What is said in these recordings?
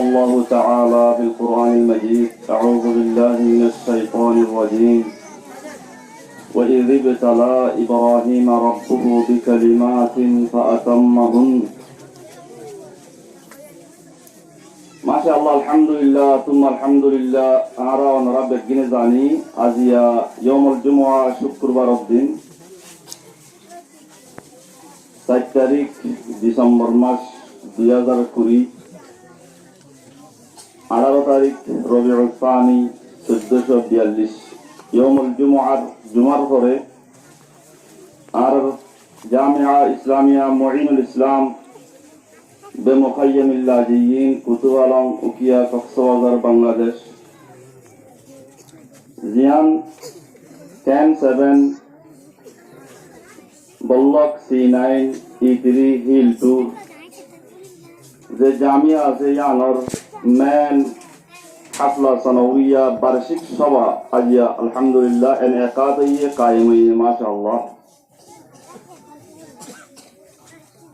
الله تعالى في القرآن المجيد: أعوذ بالله من الشيطان الرجيم. وإذ ابتلى إبراهيم ربه بكلمات فأتمهن. ما شاء الله، الحمد لله ثم الحمد لله. أرى ونرى بجنزاني أزيا يوم الجمعة শুক্রবার দিন 7 তারিখ ডিসেম্বর মাস 2020, 18 তারিখ রবিউল সানি 1442 ইয়মুল জুমার পরে আর জামিয়া ইসলামিয়া মুঈনুল ইসলাম বেমুখাইয়ামিল লাজিয়িন কুতুব আলম উকিয়া কক্সবাজার বাংলাদেশ জিয়ান 10-7 বল্লক C9 E3 হিল 2 যে জামিয়া আছে ইয়ানোর মেন হাফলা সানাউইয়া বার্ষিক সভা আজিয়া আলহামদুলিল্লাহ ইনকাদিয়ে কায়েমিয়ে মাশাআল্লাহ।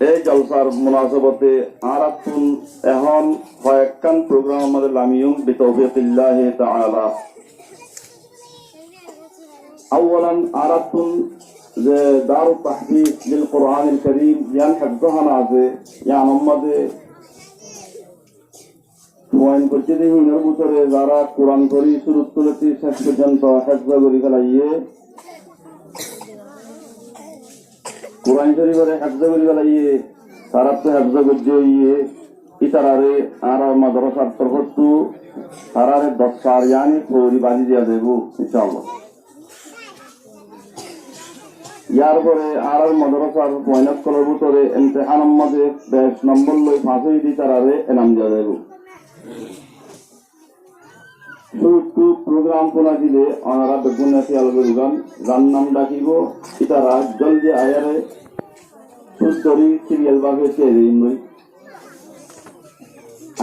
এই জলসার মুনাসাবতে আরাতুন এখন কয়েকখান প্রোগ্রাম আমাদের লামিয়ুম বিতৌফিকিল্লাহ তাআলা। আওয়ালান আরাতুন যে দারুত তাহফিজ লিল কুরআনিল কারীম ইয়ান হিফযহান আছে ইয়ান উম্মতে ওয়াইন করতে দেখি এর ভিতরে যারা কোরআন করি শুরু তুলতে শেষ পর্যন্ত হিফয করি ফেলাইয়ে কোরআন শরীফের হিফয করি ফেলাইয়ে তারা তো হিফয করতে হইয়ে ইতারারে আর মাদ্রাসার তরফতু তারারে 10 সার ইয়ানি পরি বাজি দিয়া দেব ইনশাআল্লাহ। ইয়ার পরে আর মাদ্রাসার পয়নাত করার ভিতরে ইমতিহানের মধ্যে 20 নম্বর লই ফাঁসি দি তারারে এনাম দিয়া দেব। শুরু প্রোগ্রাম কোনা দিলে ওনারা বেগুনাতি আলগরিগান যার নাম ডাকিব ইতারা জলদি আয়ারে সুন্দরী সিরিয়াল ভাবে চেয়ে মই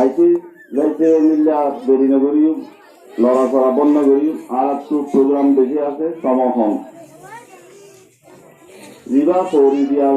আইসি যাইতে মিল্লা দেরি নগরী লড়াচড়া বন্ধ করি আর একটু প্রোগ্রাম বেশি আছে সমহম জিবা পৌরি দিয়া